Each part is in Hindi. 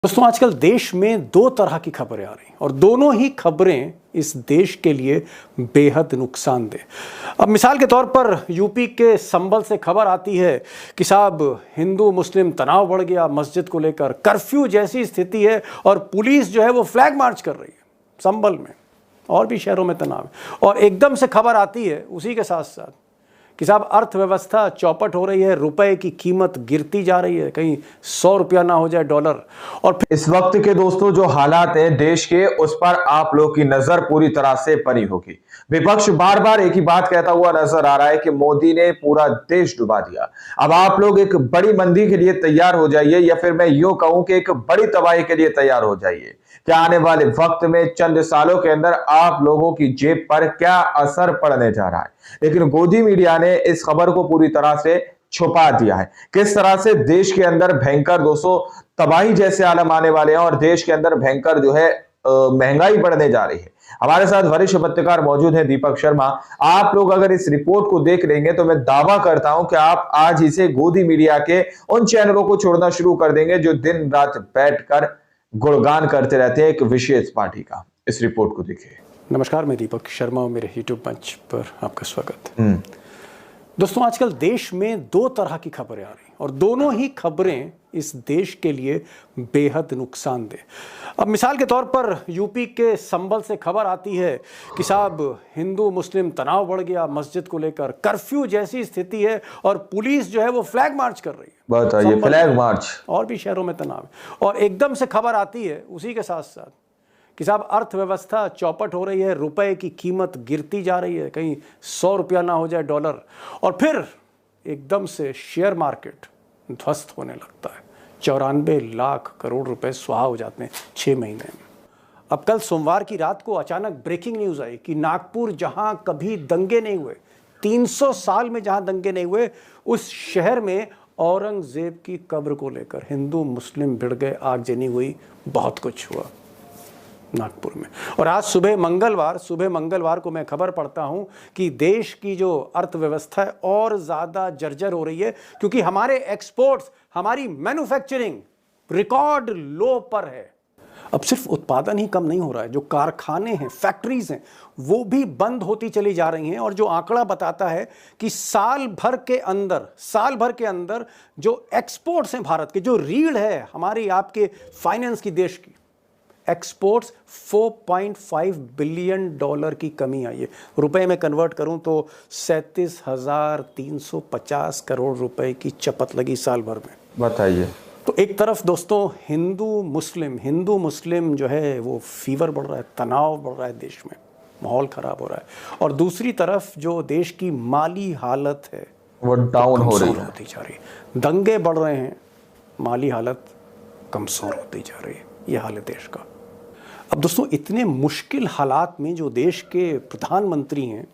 दोस्तों आजकल देश में दो तरह की खबरें आ रही और दोनों ही खबरें इस देश के लिए बेहद नुकसानदेह। अब मिसाल के तौर पर यूपी के संभल से खबर आती है कि साहब हिंदू मुस्लिम तनाव बढ़ गया, मस्जिद को लेकर कर्फ्यू जैसी स्थिति है और पुलिस जो है वो फ्लैग मार्च कर रही है संभल में, और भी शहरों में तनाव है। और एकदम से खबर आती है उसी के साथ साथ कि साहब अर्थव्यवस्था चौपट हो रही है, रुपए की कीमत गिरती जा रही है, कहीं 100 रुपया ना हो जाए डॉलर। और फिर इस वक्त के दोस्तों जो हालात हैं देश के, उस पर आप लोग की नजर पूरी तरह से पड़ी होगी। विपक्ष बार बार एक ही बात कहता हुआ नजर आ रहा है कि मोदी ने पूरा देश डुबा दिया। अब आप लोग एक बड़ी मंदी के लिए तैयार हो जाइए, या फिर मैं यूं कहूं कि एक बड़ी तबाही के लिए तैयार हो जाइए। क्या आने वाले वक्त में चंद सालों के अंदर आप लोगों की जेब पर क्या असर पड़ने जा रहा है, लेकिन गोदी मीडिया ने इस खबर को पूरी तरह से छुपा दिया है। किस तरह से देश के अंदर भयंकर दोस्तों तबाही जैसे आलम आने वाले हैं और देश के अंदर भयंकर जो है महंगाई बढ़ने जा रही है। हमारे साथ वरिष्ठ पत्रकार मौजूद हैं दीपक शर्मा। आप लोग अगर इस रिपोर्ट को देख लेंगे तो मैं दावा करता हूं कि आप आज इसे गोदी मीडिया के उन चैनलों को छोड़ना शुरू कर देंगे जो दिन रात बैठकर गुणगान करते रहते हैं एक विशेष पार्टी का। इस रिपोर्ट को देखिए। नमस्कार, मैं दीपक शर्मा, मेरे यूट्यूब मंच पर आपका स्वागत। दोस्तों आजकल देश में दो तरह की खबरें आ रही और दोनों ही खबरें इस देश के लिए बेहद नुकसानदेह। अब मिसाल के तौर पर यूपी के संभल से खबर आती है कि साहब हिंदू मुस्लिम तनाव बढ़ गया, मस्जिद को लेकर कर्फ्यू जैसी स्थिति है और पुलिस जो है वो फ्लैग मार्च कर रही है। बताइए, फ्लैग मार्च। और भी शहरों में तनाव है। और एकदम से खबर आती है उसी के साथ साथ कि साहब अर्थव्यवस्था चौपट हो रही है, रुपए की कीमत गिरती जा रही है, कहीं 100 रुपया ना हो जाए डॉलर। और फिर एकदम से शेयर मार्केट ध्वस्त होने लगता है, 94 लाख करोड़ रुपए स्वाहा हो जाते हैं 6 महीने में। अब कल सोमवार की रात को अचानक ब्रेकिंग न्यूज़ आई कि नागपुर, जहां कभी दंगे नहीं हुए, 300 साल में जहां दंगे नहीं हुए, उस शहर में औरंगजेब की कब्र को लेकर हिंदू मुस्लिम भिड़ गए, आगजनी हुई, बहुत कुछ हुआ नागपुर में। और आज सुबह मंगलवार को मैं खबर पढ़ता हूं कि देश की जो अर्थव्यवस्था है और ज़्यादा जर्जर हो रही है, क्योंकि हमारे एक्सपोर्ट्स, हमारी मैन्युफैक्चरिंग रिकॉर्ड लो पर है। अब सिर्फ उत्पादन ही कम नहीं हो रहा है, जो कारखाने हैं, फैक्ट्रीज हैं, वो भी बंद होती चली जा रही हैं। और जो आंकड़ा बताता है कि साल भर के अंदर जो एक्सपोर्ट्स हैं भारत के, जो रीढ़ है हमारी आपके फाइनेंस की, देश की एक्सपोर्ट्स, 4.5 बिलियन डॉलर की कमी आई है। रुपए में कन्वर्ट करूं तो 37,350 करोड़ रुपए की चपत लगी साल भर में। बताइए। तो एक तरफ दोस्तों हिंदू मुस्लिम जो है वो फीवर बढ़ रहा है, तनाव बढ़ रहा है, देश में माहौल खराब हो रहा है। और दूसरी तरफ जो देश की माली हालत है वो डाउन हो रही है, होती जा रही है। दंगे बढ़ रहे हैं, माली हालत कमजोर होती जा रही है। ये हाल है देश का। अब दोस्तों इतने मुश्किल हालात में जो देश के प्रधानमंत्री हैं,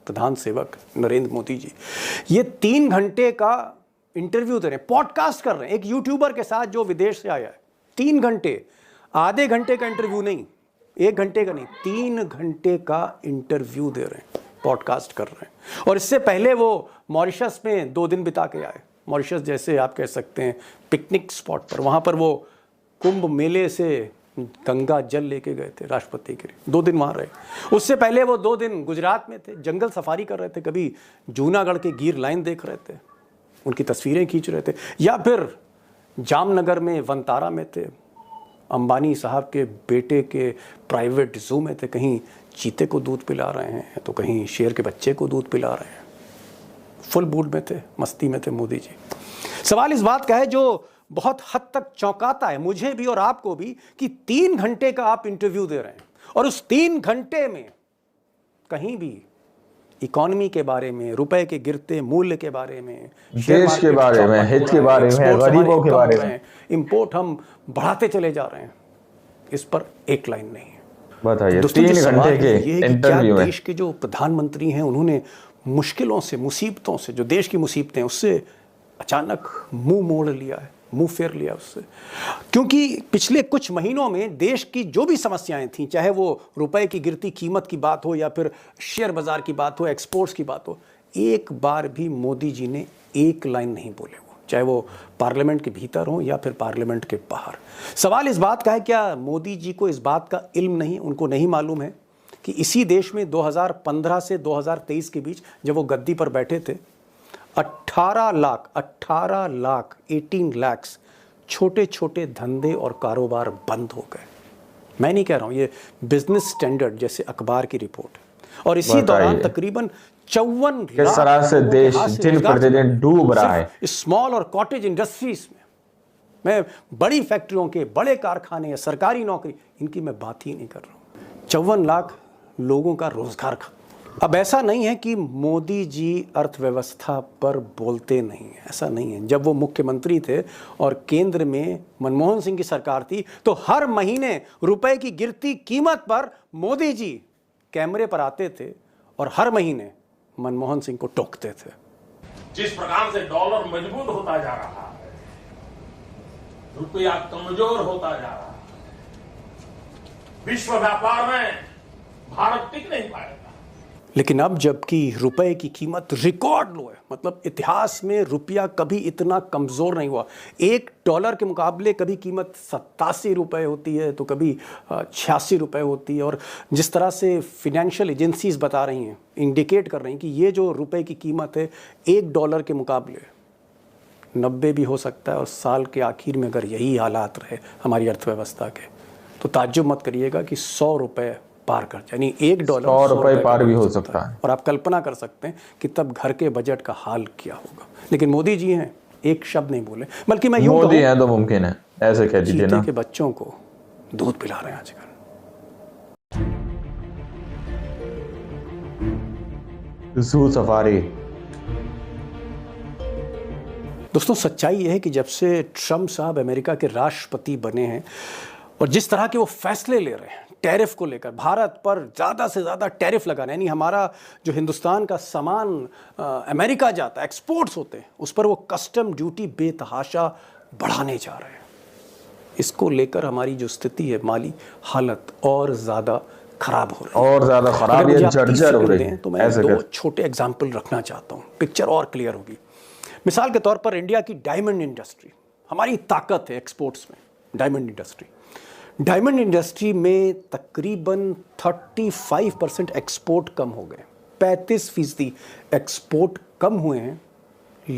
प्रधान सेवक नरेंद्र मोदी जी, ये 3 घंटे का इंटरव्यू दे रहे हैं, पॉडकास्ट कर रहे हैं एक यूट्यूबर के साथ जो विदेश से आया है। 3 घंटे, आधे घंटे का इंटरव्यू नहीं, 1 घंटे का नहीं, 3 घंटे का इंटरव्यू दे रहे हैं, पॉडकास्ट कर रहे हैं। और इससे पहले वो मॉरिशस में 2 दिन बिता के आए। मॉरिशस जैसे आप कह सकते हैं पिकनिक स्पॉट पर, वहाँ पर वो कुंभ मेले से गंगा जल लेके गए थे राष्ट्रपति के लिए, 2 दिन वहाँ रहे। उससे पहले वो 2 दिन गुजरात में थे, जंगल सफारी कर रहे थे, कभी जूनागढ़ के गिर लाइन देख रहे थे, उनकी तस्वीरें खींच रहे थे, या फिर जामनगर में वनतारा में थे, अंबानी साहब के बेटे के प्राइवेट जू में थे, कहीं चीते को दूध पिला रहे हैं तो कहीं शेर के बच्चे को दूध पिला रहे हैं। फुल मूड में थे, मस्ती में थे मोदी जी। सवाल इस बात का है जो बहुत हद तक चौंकाता है मुझे भी और आपको भी, कि 3 घंटे का आप इंटरव्यू दे रहे हैं और उस 3 घंटे में कहीं भी इकोनॉमी के बारे में, रुपए के गिरते मूल्य के बारे में, देश के बारे में, हित के बारे में, गरीबों के बारे में, इंपोर्ट हम बढ़ाते चले जा रहे हैं, इस पर एक लाइन नहीं है। बताइए, 3 घंटे के इंटरव्यू में देश के जो प्रधानमंत्री हैं उन्होंने मुश्किलों से, मुसीबतों से, जो देश की मुसीबतें, उससे अचानक मुंह मोड़ लिया है, मुंह फेर लिया उससे। क्योंकि पिछले कुछ महीनों में देश की जो भी समस्याएं थीं, चाहे वो रुपए की गिरती कीमत की बात हो या फिर शेयर बाजार की बात हो, एक्सपोर्ट्स की बात हो, एक बार भी मोदी जी ने एक लाइन नहीं बोले। वो चाहे वो पार्लियामेंट के भीतर हो या फिर पार्लियामेंट के बाहर। सवाल इस बात का है, क्या मोदी जी को इस बात का इल्म नहीं, उनको नहीं मालूम है कि इसी देश में 2015 से 2023 के बीच जब वो गद्दी पर बैठे थे 18 लाख 18 lakhs छोटे छोटे धंधे और कारोबार बंद हो गए। मैं नहीं कह रहा हूँ, ये बिजनेस स्टैंडर्ड जैसे अखबार की रिपोर्ट है। और इसी दौरान तकरीबन 54 लाख किस तरह से देश दिन प्रतिदिन डूब रहा है स्मॉल और कॉटेज इंडस्ट्रीज में। मैं बड़ी फैक्ट्रियों के, बड़े कारखाने या सरकारी नौकरी, इनकी मैं बात ही नहीं कर रहा हूँ। 54 लाख लोगों का रोजगार खत्म। अब ऐसा नहीं है कि मोदी जी अर्थव्यवस्था पर बोलते नहीं हैं, ऐसा नहीं है। जब वो मुख्यमंत्री थे और केंद्र में मनमोहन सिंह की सरकार थी तो हर महीने रुपए की गिरती कीमत पर मोदी जी कैमरे पर आते थे और हर महीने मनमोहन सिंह को टोकते थे। जिस प्रकार से डॉलर मजबूत होता जा रहा है, रुपया कमजोर होता जा रहा है, विश्व व्यापार में भारत टिक नहीं पाएगा। लेकिन अब जबकि रुपए की कीमत रिकॉर्ड लो है, मतलब इतिहास में रुपया कभी इतना कमज़ोर नहीं हुआ। $1 के मुकाबले कभी कीमत 87 रुपये होती है तो कभी 86 रुपये होती है। और जिस तरह से फिनेंशियल एजेंसीज बता रही हैं, इंडिकेट कर रही हैं कि ये जो रुपए की कीमत है $1 के मुकाबले 90 भी हो सकता है। और साल के आखिर में अगर यही हालात रहे हमारी अर्थव्यवस्था के तो ताज्जुब मत करिएगा कि 100 रुपये पार कर जाए, यानी $1 100 रुपये पार भी हो सकता है। और आप कल्पना कर सकते हैं कि तब घर के बजट का हाल क्या होगा। लेकिन मोदी जी हैं, एक शब्द नहीं बोले, बल्कि मैं यूं मोदी हैं तो मुमकिन है, ऐसे कह दीजिए ना। चीते के बच्चों को दूध पिला रहे हैं आजकल। Zoo safari. दोस्तों, सच्चाई यह है कि जब से ट्रम्प साहब अमेरिका के राष्ट्रपति बने हैं और जिस तरह के वो फैसले ले रहे हैं टैरिफ को लेकर, भारत पर ज़्यादा से ज़्यादा टैरिफ लगाना, यानी हमारा जो हिंदुस्तान का सामान अमेरिका जाता है, एक्सपोर्ट्स होते हैं, उस पर वो कस्टम ड्यूटी बेतहाशा बढ़ाने जा रहे हैं। इसको लेकर हमारी जो स्थिति है, माली हालत और ज़्यादा खराब हो रही है, और ज़्यादा खराब, ये जर्जर हो रही है। तो मैं 2 छोटे एग्जाम्पल रखना चाहता हूँ, पिक्चर और क्लियर होगी। मिसाल के तौर पर इंडिया की डायमंड इंडस्ट्री, हमारी ताकत है एक्सपोर्ट्स में। डायमंड इंडस्ट्री में तकरीबन 35% एक्सपोर्ट कम हो गए, 35% एक्सपोर्ट कम हुए हैं।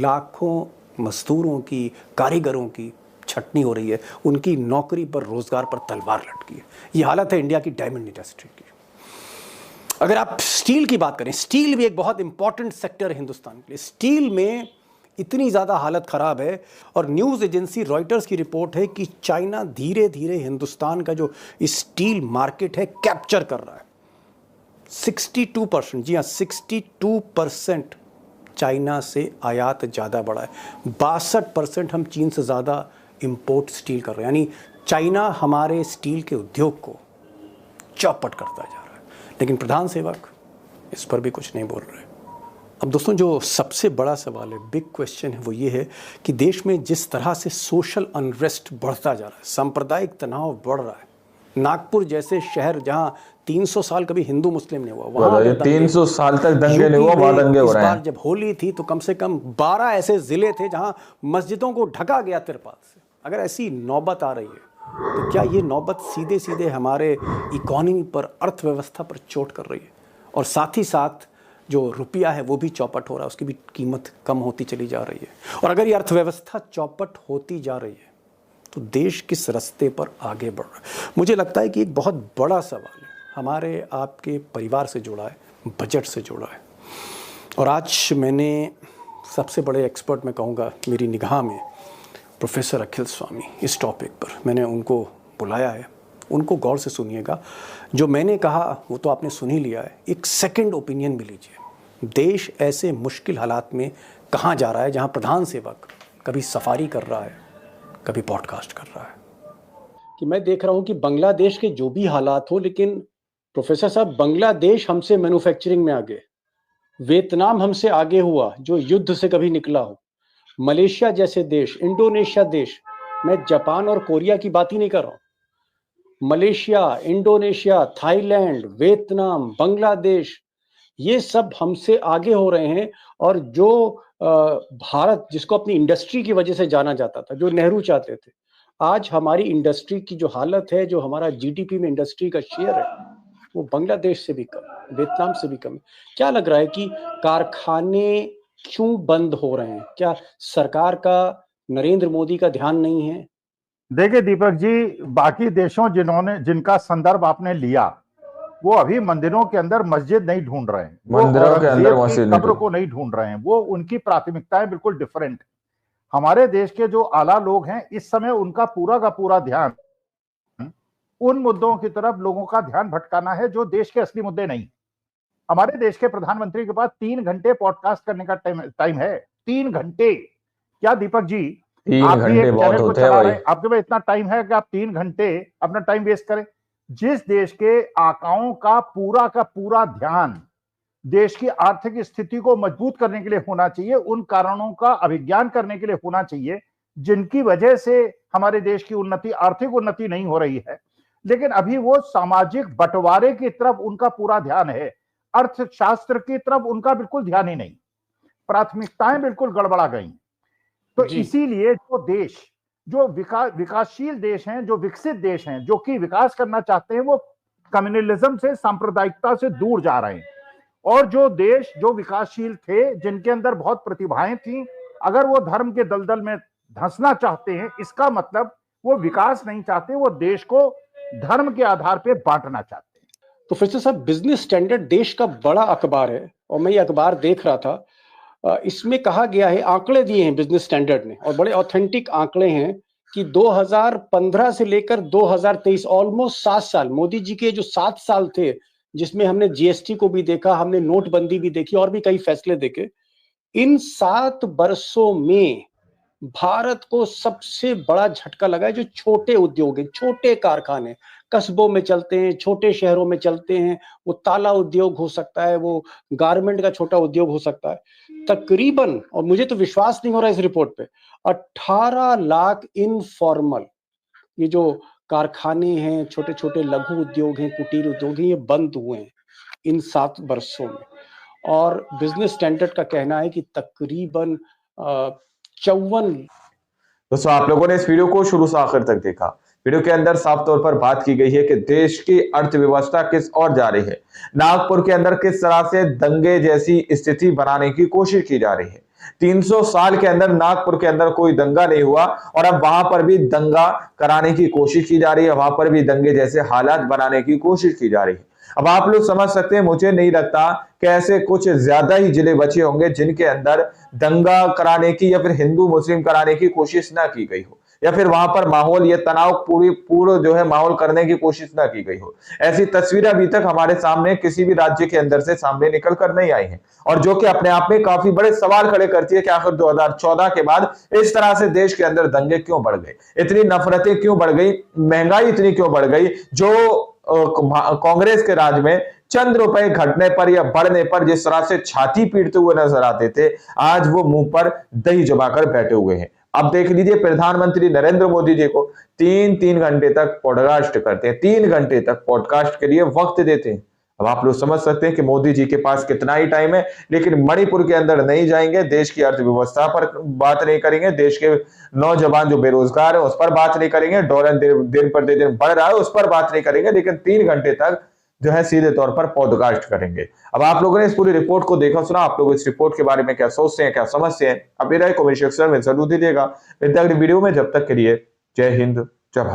लाखों मजदूरों की, कारीगरों की छटनी हो रही है, उनकी नौकरी पर, रोजगार पर तलवार लटकी है। ये हालत है इंडिया की डायमंड इंडस्ट्री की। अगर आप स्टील की बात करें, स्टील भी एक बहुत इंपॉर्टेंट सेक्टर है हिंदुस्तान के लिए। स्टील में इतनी ज़्यादा हालत ख़राब है और न्यूज़ एजेंसी रॉयटर्स की रिपोर्ट है कि चाइना धीरे धीरे हिंदुस्तान का जो स्टील मार्केट है कैप्चर कर रहा है। 62%, जी हाँ 62% चाइना से आयात ज़्यादा बढ़ा है। 62% हम चीन से ज़्यादा इंपोर्ट स्टील कर रहे हैं, यानी चाइना हमारे स्टील के उद्योग को चौपट करता जा रहा है। लेकिन प्रधान सेवक इस पर भी कुछ नहीं बोल रहे। अब दोस्तों, जो सबसे बड़ा सवाल है, बिग क्वेश्चन है, वो ये है कि देश में जिस तरह से सोशल अनरेस्ट बढ़ता जा रहा है, सांप्रदायिक तनाव बढ़ रहा है, नागपुर जैसे शहर जहां 300 साल कभी हिंदू मुस्लिम नहीं हुआ, वहां 300 साल तक दंगे नहीं हुआ, वहां दंगे हो रहे हैं। जब होली थी तो कम से कम 12 ऐसे जिले थे जहां मस्जिदों को ढका गया तिरपाल से। अगर ऐसी नौबत आ रही है तो क्या ये नौबत सीधे सीधे हमारे इकोनॉमी पर, अर्थव्यवस्था पर चोट कर रही है? और साथ ही साथ जो रुपया है वो भी चौपट हो रहा है, उसकी भी कीमत कम होती चली जा रही है। और अगर ये अर्थव्यवस्था चौपट होती जा रही है तो देश किस रास्ते पर आगे बढ़ रहा है? मुझे लगता है कि एक बहुत बड़ा सवाल है, हमारे आपके परिवार से जुड़ा है, बजट से जुड़ा है। और आज मैंने सबसे बड़े एक्सपर्ट, मैं कहूँगा मेरी निगाह में, प्रोफेसर अखिल स्वामी, इस टॉपिक पर मैंने उनको बुलाया है। उनको गौर से सुनिएगा। जो मैंने कहा वो तो आपने सुन ही लिया है, एक सेकंड ओपिनियन भी लीजिए। देश ऐसे मुश्किल हालात में कहाँ जा रहा है जहाँ प्रधान सेवक कभी सफारी कर रहा है, कभी पॉडकास्ट कर रहा है। कि मैं देख रहा हूँ कि बांग्लादेश के जो भी हालात हो, लेकिन प्रोफेसर साहब, बांग्लादेश हमसे मैन्युफैक्चरिंग में आगे, वियतनाम हमसे आगे हुआ जो युद्ध से कभी निकला हो, मलेशिया जैसे देश, इंडोनेशिया देश, मैं जापान और कोरिया की बात ही नहीं कर रहा हूँ, Malaysia, Indonesia, Thailand, Vietnam, Bangladesh, ये सब हमसे आगे हो रहे हैं। और जो भारत जिसको अपनी इंडस्ट्री की वजह से जाना जाता था, जो नेहरू चाहते थे, आज हमारी इंडस्ट्री की जो हालत है, जो हमारा जीडीपी में इंडस्ट्री का शेयर है, वो बांग्लादेश से भी कम, वियतनाम से भी कम है। क्या लग रहा है कि कारखाने क्यों बंद हो रहे हैं? क्या सरकार का, नरेंद्र मोदी का ध्यान नहीं है? देखिए दीपक जी, बाकी देशों जिनका संदर्भ आपने लिया, वो अभी मंदिरों के अंदर मस्जिद नहीं ढूंढ रहे हैं, मंदिरों के अंदर मस्जिद कब्र को नहीं ढूंढ रहे हैं, वो उनकी प्राथमिकताएं बिल्कुल डिफरेंट। हमारे देश के जो आला लोग हैं, इस समय उनका पूरा का पूरा ध्यान उन मुद्दों की तरफ लोगों का ध्यान भटकाना है जो देश के असली मुद्दे नहीं। हमारे देश के प्रधानमंत्री के पास 3 घंटे पॉडकास्ट करने का टाइम है। 3 घंटे। क्या दीपक जी, 3 आप भी घंटे एक बहुत चैनल को होते हैं चला रहे भाई। हैं, आपके पास इतना टाइम है कि आप 3 घंटे अपना टाइम वेस्ट करें? जिस देश के आकाओं का पूरा ध्यान देश की आर्थिक स्थिति को मजबूत करने के लिए होना चाहिए, उन कारणों का अभिज्ञान करने के लिए होना चाहिए जिनकी वजह से हमारे देश की उन्नति, आर्थिक उन्नति नहीं हो रही है, लेकिन अभी वो सामाजिक बंटवारे की तरफ उनका पूरा ध्यान है, अर्थशास्त्र की तरफ उनका बिल्कुल ध्यान ही नहीं। प्राथमिकताएं बिल्कुल गड़बड़ा गई। तो इसीलिए जो देश, जो विकासशील देश हैं, जो विकसित देश हैं, जो कि विकास करना चाहते हैं, वो कम्युनलिज्म से, सांप्रदायिकता से दूर जा रहे हैं। और जो देश जो विकासशील थे, जिनके अंदर बहुत प्रतिभाएं थी, अगर वो धर्म के दलदल में धंसना चाहते हैं, इसका मतलब वो विकास नहीं चाहते, वो देश को धर्म के आधार पे बांटना चाहते हैं। तो फिर से साहब, बिजनेस स्टैंडर्ड देश का बड़ा अखबार है और मैं ये अखबार देख रहा था, इसमें कहा गया है, आंकड़े दिए हैं बिजनेस स्टैंडर्ड ने और बड़े ऑथेंटिक आंकड़े हैं कि 2015 से लेकर 2023 ऑलमोस्ट 7 साल, मोदी जी के जो 7 साल थे, जिसमें हमने जीएसटी को भी देखा, हमने नोटबंदी भी देखी और भी कई फैसले देखे, इन 7 वर्षों में भारत को सबसे बड़ा झटका लगा है जो छोटे उद्योग हैं, छोटे कारखाने कस्बों में चलते हैं, छोटे शहरों में चलते हैं। वो ताला उद्योग हो सकता है, वो गारमेंट का छोटा उद्योग हो सकता है। तकरीबन, और मुझे तो विश्वास नहीं हो रहा इस रिपोर्ट पे, 18 लाख इनफॉर्मल, ये जो कारखाने हैं, छोटे छोटे लघु उद्योग हैं, कुटीर उद्योग हैं, ये बंद हुए हैं इन 7 वर्षों में। और बिजनेस स्टैंडर्ड का कहना है कि तकरीबन 54। दोस्तों, आप लोगों ने इस वीडियो को शुरू से आखिर तक देखा। वीडियो के अंदर साफ तौर पर बात की गई है कि देश की अर्थव्यवस्था किस ओर जा रही है। नागपुर के अंदर किस तरह से दंगे जैसी स्थिति बनाने की कोशिश की जा रही है। 300 साल के अंदर नागपुर के अंदर कोई दंगा नहीं हुआ और अब वहां पर भी दंगा कराने की कोशिश की जा रही है, वहां पर भी दंगे जैसे हालात बनाने की कोशिश की जा रही है। अब आप लोग समझ सकते हैं, मुझे नहीं लगता कि ऐसे कुछ ज्यादा ही जिले बचे होंगे जिनके अंदर दंगा कराने की या फिर हिंदू मुस्लिम कराने की कोशिश ना की गई हो, या फिर वहां पर माहौल या तनाव पूरा जो है माहौल करने की कोशिश ना की गई हो। ऐसी तस्वीरें अभी तक हमारे सामने किसी भी राज्य के अंदर से सामने निकल कर नहीं आई हैं, और जो कि अपने आप में काफी बड़े सवाल खड़े करती है कि आखिर 2014 के बाद इस तरह से देश के अंदर दंगे क्यों बढ़ गए, इतनी नफरतें क्यों बढ़ गई, महंगाई इतनी क्यों बढ़ गई, जो कांग्रेस के राज में चंद रुपए घटने पर या बढ़ने पर जिस तरह से छाती पीटते हुए नजर आते थे, आज वो मुंह पर दही जमाकर बैठे हुए हैं। अब देख लीजिए, प्रधानमंत्री नरेंद्र मोदी जी को 3-3 घंटे तक पॉडकास्ट करते हैं, 3 घंटे तक पॉडकास्ट के लिए वक्त देते हैं। अब आप लोग समझ सकते हैं कि मोदी जी के पास कितना ही टाइम है, लेकिन मणिपुर के अंदर नहीं जाएंगे, देश की अर्थव्यवस्था पर बात नहीं करेंगे, देश के नौजवान जो बेरोजगार है उस पर बात नहीं करेंगे, डॉलर दिन पर दिन बढ़ रहा है उस पर बात नहीं करेंगे, लेकिन 3 घंटे तक जो है सीधे तौर पर पॉडकास्ट करेंगे। अब आप लोगों ने इस पूरी रिपोर्ट को देखा सुना, आप लोग इस रिपोर्ट के बारे में क्या सोचते हैं, क्या समझते हैं, अपनी राय कमेंट सेक्शन में जरूर दीजिएगा। मिलते हैं अगली वीडियो में, जब तक के लिए जय हिंद, जय भारत।